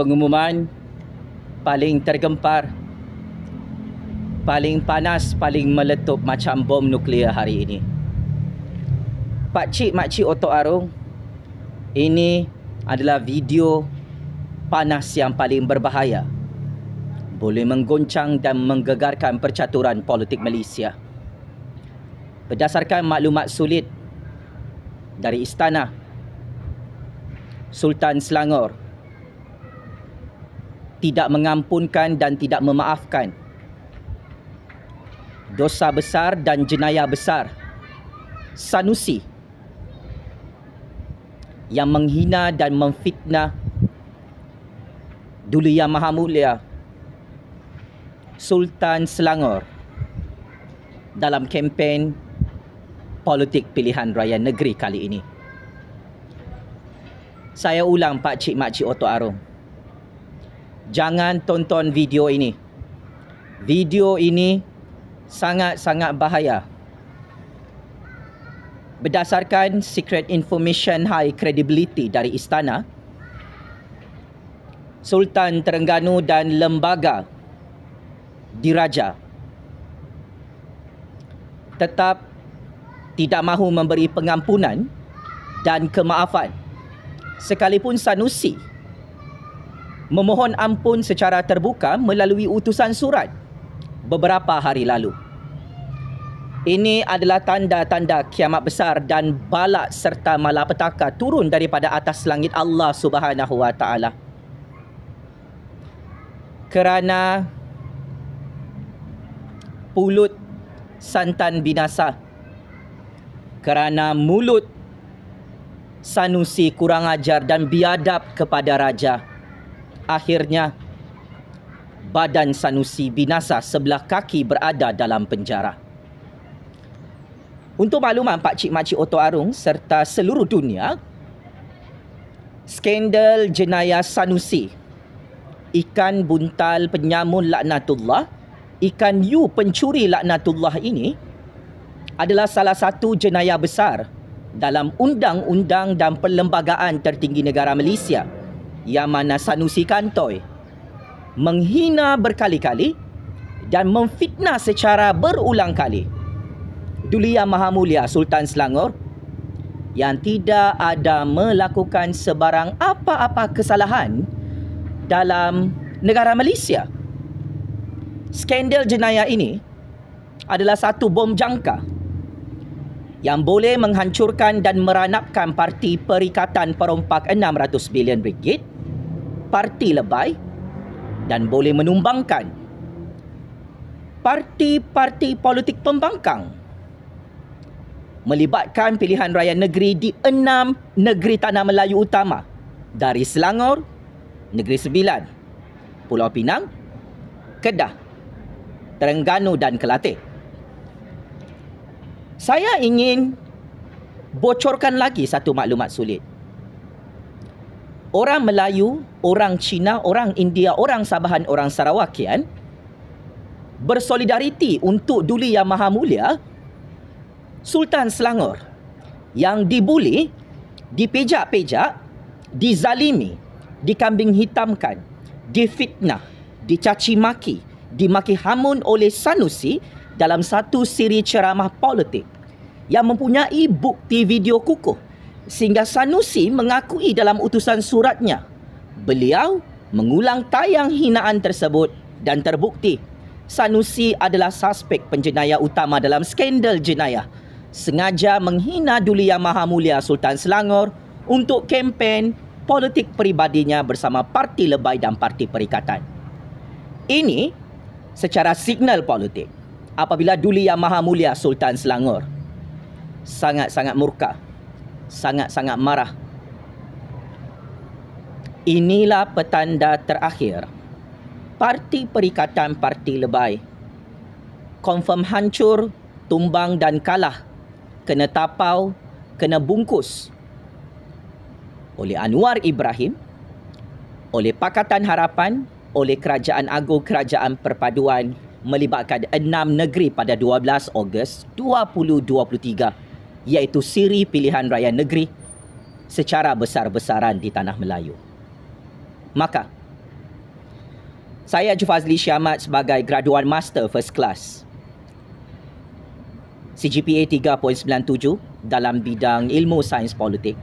pengumuman paling tergempar, paling panas, paling meletup macam bom nuklear hari ini. Pakcik makcik Otok Arung, ini adalah video panas yang paling berbahaya. Boleh menggoncang dan menggegarkan percaturan politik Malaysia. Berdasarkan maklumat sulit dari Istana, Sultan Selangor tidak mengampunkan dan tidak memaafkan dosa besar dan jenayah besar Sanusi yang menghina dan memfitnah Duli Yang Maha Mulia Sultan Selangor dalam kempen politik pilihan raya negeri kali ini. Saya ulang pakcik makcik Otok Arung, jangan tonton video ini. Video ini sangat-sangat bahaya. Berdasarkan Secret Information High Credibility dari Istana, Sultan Terengganu dan lembaga diraja tetap tidak mahu memberi pengampunan dan kemaafan, sekalipun Sanusi memohon ampun secara terbuka melalui utusan surat beberapa hari lalu. Ini adalah tanda-tanda kiamat besar dan balak serta malapetaka turun daripada atas langit Allah Subhanahu Wa Taala. Kerana pulut santan binasa, kerana mulut Sanusi kurang ajar dan biadab kepada raja, akhirnya badan Sanusi binasa, sebelah kaki berada dalam penjara. Untuk makluman pakcik makcik Otok Arung serta seluruh dunia, skandal jenayah Sanusi, ikan buntal penyamun laknatullah, ikan yu pencuri laknatullah ini adalah salah satu jenayah besar dalam undang-undang dan perlembagaan tertinggi negara Malaysia, yang mana Sanusi Kantoi menghina berkali-kali dan memfitnah secara berulang kali Duli Yang Maha Mulia Sultan Selangor yang tidak ada melakukan sebarang apa-apa kesalahan dalam negara Malaysia. Skandal jenayah ini adalah satu bom jangka yang boleh menghancurkan dan meranapkan Parti Perikatan Perompak 600 bilion ringgit, parti lebay, dan boleh menumbangkan parti-parti politik pembangkang, melibatkan pilihan raya negeri di 6 negeri tanah Melayu utama, dari Selangor, Negeri Sembilan, Pulau Pinang, Kedah, Terengganu dan Kelate. Saya ingin bocorkan lagi satu maklumat sulit. Orang Melayu, orang Cina, orang India, orang Sabahan, orang Sarawakian bersolidariti untuk Duli Yang Maha Mulia Sultan Selangor yang dibuli, dipejak-pejak, dizalimi, dikambing hitamkan, difitnah, dicaci maki, dimaki hamun oleh Sanusi dalam satu siri ceramah politik yang mempunyai bukti video kukuh, sehingga Sanusi mengakui dalam utusan suratnya beliau mengulang tayang hinaan tersebut dan terbukti Sanusi adalah suspek penjenayah utama dalam skandal jenayah sengaja menghina Duli Yang Maha Mulia Sultan Selangor untuk kempen politik peribadinya bersama parti lebay dan parti perikatan. Ini secara signal politik apabila Duli Yang Maha Mulia Sultan Selangor sangat-sangat murka, sangat-sangat marah. Inilah petanda terakhir parti perikatan parti lebay confirm hancur, tumbang dan kalah, kena tapau, kena bungkus oleh Anwar Ibrahim, oleh Pakatan Harapan, oleh Kerajaan Agung Kerajaan Perpaduan, melibatkan 6 negeri pada 12 Ogos 2023, iaitu siri pilihan raya negeri secara besar-besaran di tanah Melayu. Maka Saya Jufazli Syamat sebagai graduan master first class. CGPA 3.97 dalam bidang ilmu sains politik.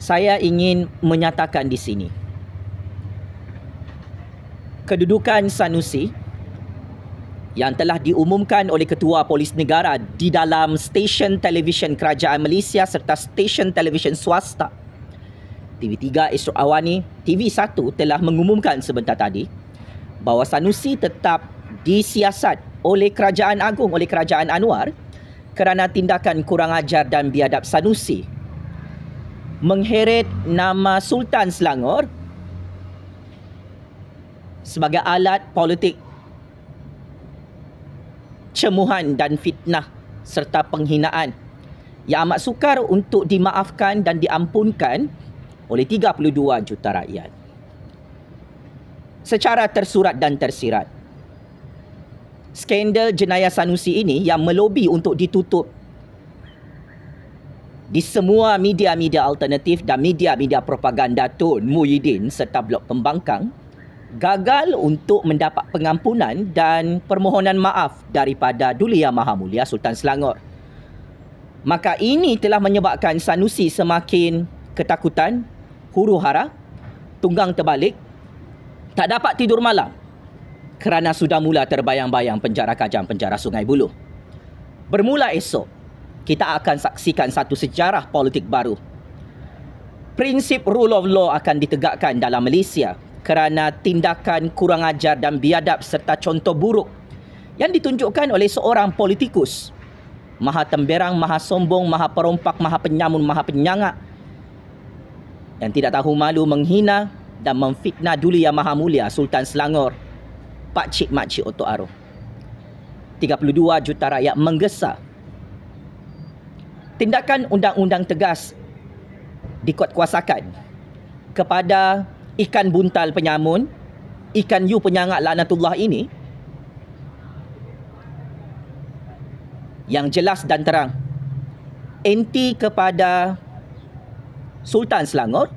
Saya ingin menyatakan di sini kedudukan Sanusi yang telah diumumkan oleh Ketua Polis Negara di dalam stesen televisyen Kerajaan Malaysia serta stesen televisyen swasta TV3 Esok Awani, TV1 telah mengumumkan sebentar tadi bahawa Sanusi tetap disiasat oleh Kerajaan Agung, oleh Kerajaan Anwar kerana tindakan kurang ajar dan biadab Sanusi mengheret nama Sultan Selangor sebagai alat politik cemuhan dan fitnah serta penghinaan yang amat sukar untuk dimaafkan dan diampunkan oleh 32 juta rakyat. Secara tersurat dan tersirat, skandal jenayah Sanusi ini yang melobi untuk ditutup di semua media-media alternatif dan media-media propaganda Tun Muhyiddin serta blok pembangkang gagal untuk mendapat pengampunan dan permohonan maaf daripada Duli Yang Maha Mulia Sultan Selangor. Maka ini telah menyebabkan Sanusi semakin ketakutan, huru-hara, tunggang terbalik, tak dapat tidur malam kerana sudah mula terbayang-bayang penjara Kajang, penjara Sungai Buloh. Bermula esok, kita akan saksikan satu sejarah politik baru. Prinsip rule of law akan ditegakkan dalam Malaysia kerana tindakan kurang ajar dan biadab serta contoh buruk yang ditunjukkan oleh seorang politikus maha temberang, maha sombong, maha perompak, maha penyamun, maha penyangak yang tidak tahu malu menghina dan memfitnah Duli Yang Maha Mulia Sultan Selangor, Pakcik Makcik Oto Aroh. 32 juta rakyat menggesa. Tindakan undang-undang tegas dikuatkuasakan kepada ikan buntal penyamun, ikan yu penyangak laknatullah ini yang jelas dan terang anti kepada Sultan Selangor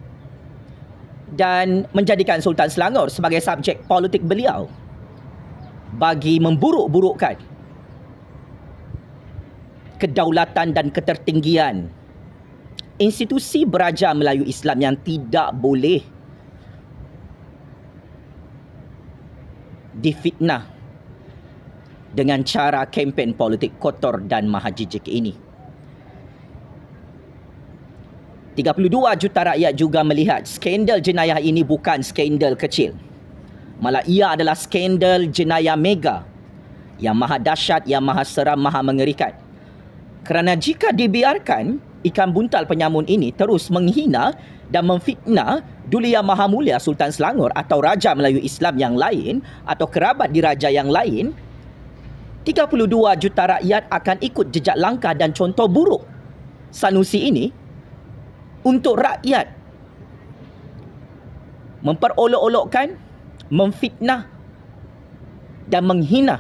dan menjadikan Sultan Selangor sebagai subjek politik beliau bagi memburuk-burukkan kedaulatan dan ketertinggian institusi Beraja Melayu Islam yang tidak boleh difitnah dengan cara kempen politik kotor dan maha jijik ini. 32 juta rakyat juga melihat skandal jenayah ini bukan skandal kecil. Malah ia adalah skandal jenayah mega yang maha dahsyat, yang maha seram, maha mengerikan. Kerana jika dibiarkan, ikan buntal penyamun ini terus menghina dan memfitnah Duli Yang Maha Mulia Sultan Selangor atau Raja Melayu Islam yang lain atau kerabat diraja yang lain, 32 juta rakyat akan ikut jejak langkah dan contoh buruk Sanusi ini untuk rakyat memperolok-olokkan, memfitnah dan menghina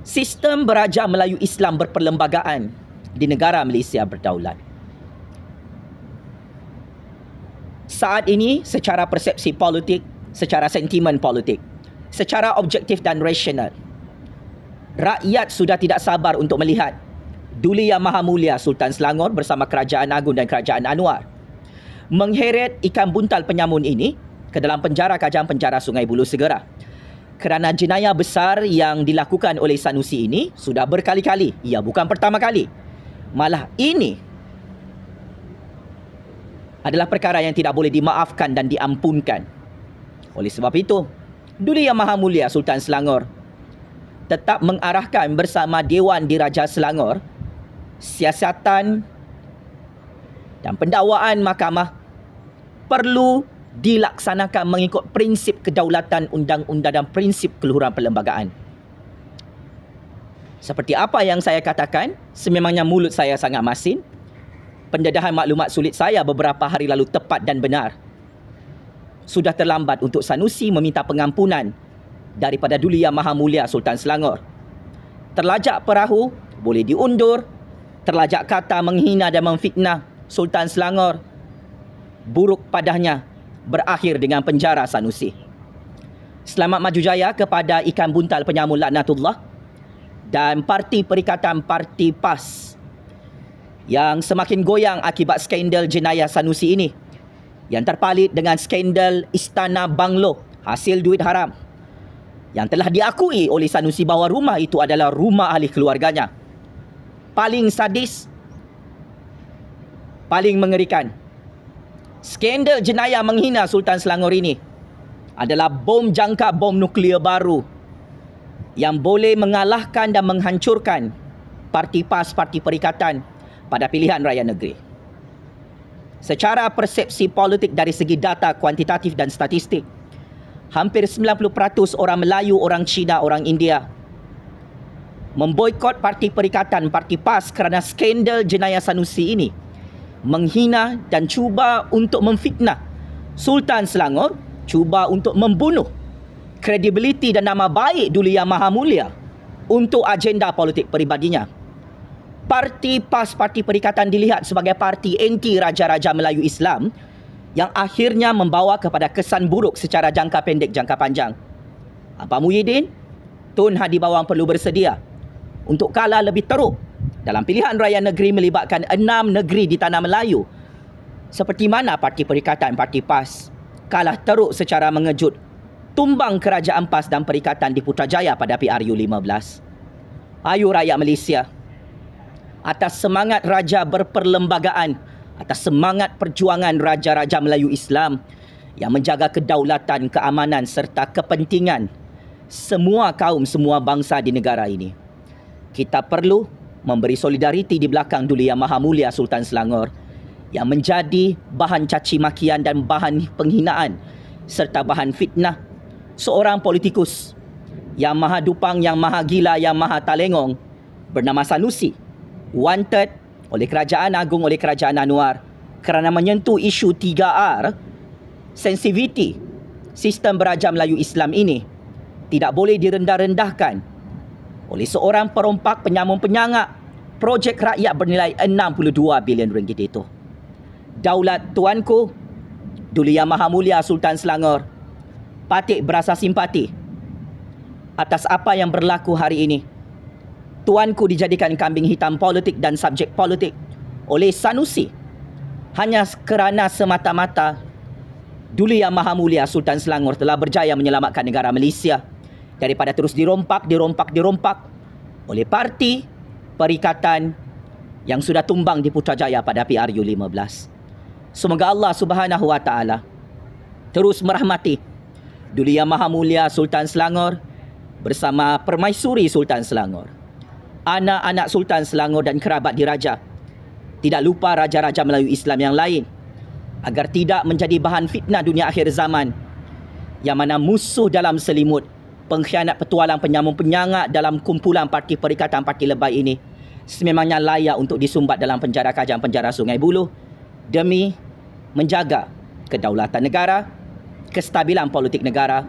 sistem Beraja Melayu Islam berperlembagaan di negara Malaysia berdaulat. Saat ini secara persepsi politik, secara sentimen politik, secara objektif dan rasional, rakyat sudah tidak sabar untuk melihat Duli Yang Maha Mulia Sultan Selangor bersama Kerajaan Agung dan Kerajaan Anwar mengheret ikan buntal penyamun ini ke dalam penjara Kajang, penjara Sungai Buloh segera. Kerana jenayah besar yang dilakukan oleh Sanusi ini sudah berkali-kali. Ia bukan pertama kali. Malah ini adalah perkara yang tidak boleh dimaafkan dan diampunkan. Oleh sebab itu, Duli Yang Maha Mulia Sultan Selangor tetap mengarahkan bersama Dewan Diraja Selangor siasatan dan pendakwaan mahkamah perlu dilaksanakan mengikut prinsip kedaulatan undang-undang dan prinsip keluhuran perlembagaan. Seperti apa yang saya katakan, sememangnya mulut saya sangat masin, pendedahan maklumat sulit saya beberapa hari lalu tepat dan benar. Sudah terlambat untuk Sanusi meminta pengampunan daripada Duli Yang Maha Mulia Sultan Selangor. Terlajak perahu boleh diundur, terlajak kata menghina dan memfitnah Sultan Selangor buruk padanya berakhir dengan penjara Sanusi. Selamat maju jaya kepada ikan buntal penyamun laknatullah dan Parti Perikatan Parti PAS yang semakin goyang akibat skandal jenayah Sanusi ini, yang terpalit dengan skandal Istana Banglo hasil duit haram, yang telah diakui oleh Sanusi bahawa rumah itu adalah rumah ahli keluarganya. Paling sadis, paling mengerikan, skandal jenayah menghina Sultan Selangor ini adalah bom jangka bom nuklear baru yang boleh mengalahkan dan menghancurkan Parti PAS, Parti Perikatan pada pilihan raya negeri. Secara persepsi politik dari segi data kuantitatif dan statistik, hampir 90% orang Melayu, orang Cina, orang India memboikot Parti Perikatan, Parti PAS kerana skandal jenayah Sanusi ini menghina dan cuba untuk memfitnah Sultan Selangor, cuba untuk membunuh kredibiliti dan nama baik Duli Yang Maha Mulia untuk agenda politik peribadinya. Parti PAS, Parti Perikatan dilihat sebagai parti anti Raja-Raja Melayu Islam yang akhirnya membawa kepada kesan buruk secara jangka pendek, jangka panjang. Abang Muhyiddin, Tun Hadi Bawang perlu bersedia untuk kalah lebih teruk dalam pilihan raya negeri melibatkan 6 negeri di tanah Melayu, seperti mana Parti Perikatan, Parti PAS kalah teruk secara mengejut tumbang kerajaan PAS dan Perikatan di Putrajaya pada PRU 15. Ayo rakyat Malaysia, atas semangat raja berperlembagaan, atas semangat perjuangan Raja-Raja Melayu Islam yang menjaga kedaulatan, keamanan serta kepentingan semua kaum, semua bangsa di negara ini, kita perlu memberi solidariti di belakang Duli Yang Maha Mulia Sultan Selangor yang menjadi bahan caci makian dan bahan penghinaan serta bahan fitnah seorang politikus yang maha dupang, yang maha gila, yang maha talengong bernama Sanusi, wanted oleh Kerajaan Agung, oleh Kerajaan Anwar kerana menyentuh isu 3R, sensitiviti sistem beraja Melayu Islam ini tidak boleh direndah-rendahkan oleh seorang perompak penyamun-penyangak projek rakyat bernilai 62 bilion ringgit itu. Daulat tuanku Duli Yang Maha Mulia Sultan Selangor patut berasa simpati atas apa yang berlaku hari ini. Tuanku dijadikan kambing hitam politik dan subjek politik oleh Sanusi hanya kerana semata-mata Duli Yang Maha Mulia Sultan Selangor telah berjaya menyelamatkan negara Malaysia daripada terus dirompak oleh Parti Perikatan yang sudah tumbang di Putrajaya pada PRU 15. Semoga Allah Subhanahu Wa Taala terus merahmati Duli Yang Maha Mulia Sultan Selangor bersama Permaisuri Sultan Selangor, anak-anak Sultan Selangor dan kerabat diraja. Tidak lupa Raja-Raja Melayu Islam yang lain agar tidak menjadi bahan fitnah dunia akhir zaman yang mana musuh dalam selimut, pengkhianat petualang penyamun-penyangak dalam kumpulan Parti Perikatan Parti Lebay ini sememangnya layak untuk disumbat dalam penjara Kajang, penjara Sungai Buloh demi menjaga kedaulatan negara, kestabilan politik negara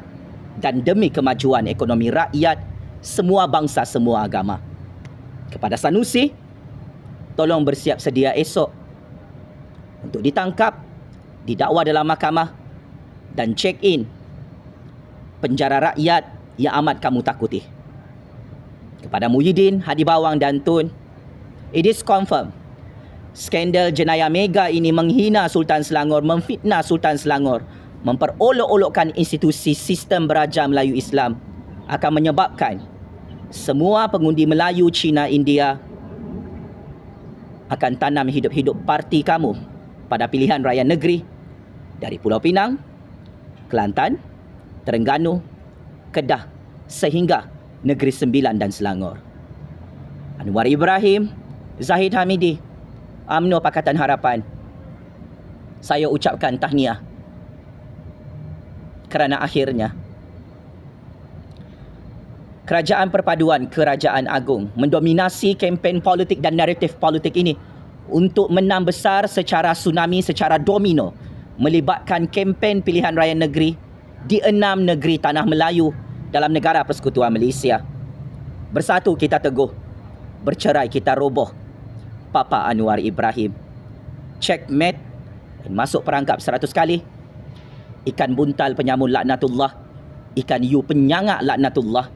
dan demi kemajuan ekonomi rakyat semua bangsa, semua agama. Kepada Sanusi, tolong bersiap sedia esok untuk ditangkap, didakwa dalam mahkamah dan check in penjara rakyat yang amat kamu takuti. Kepada Muhyiddin, Hadi Bawang dan Tun, it is confirmed skandal jenayah mega ini menghina Sultan Selangor, memfitnah Sultan Selangor, memperolok-olokkan institusi sistem beraja Melayu Islam akan menyebabkan semua pengundi Melayu, Cina, India akan tanam hidup-hidup parti kamu pada pilihan raya negeri dari Pulau Pinang, Kelantan, Terengganu, Kedah sehingga Negeri Sembilan dan Selangor. Anwar Ibrahim, Zahid Hamidi, UMNO Pakatan Harapan, saya ucapkan tahniah kerana akhirnya Kerajaan Perpaduan Kerajaan Agung mendominasi kempen politik dan naratif politik ini untuk menang besar secara tsunami, secara domino, melibatkan kempen pilihan raya negeri di 6 negeri tanah Melayu dalam negara Persekutuan Malaysia. Bersatu kita teguh, bercerai kita roboh. Papa Anwar Ibrahim. Checkmate, masuk perangkap 100 kali. Ikan buntal penyamun laknatullah ikan hiu penyangak laknatullah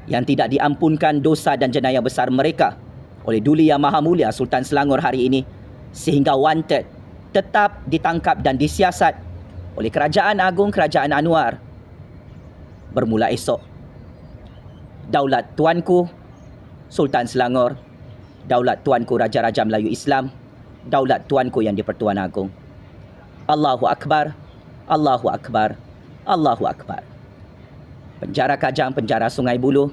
yang tidak diampunkan dosa dan jenayah besar mereka oleh Duli Yang Maha Mulia Sultan Selangor hari ini, sehingga wanted tetap ditangkap dan disiasat oleh Kerajaan Agung Kerajaan Anwar. Bermula esok, daulat Tuanku Sultan Selangor, daulat Tuanku Raja-Raja Melayu Islam, daulat Tuanku yang di-Pertuan Agong. Allahu Akbar, Allahu Akbar, Allahu Akbar. Penjara Kajang, penjara Sungai Buloh,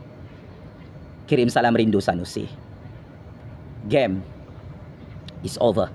kirim salam rindu Sanusi. Game is over.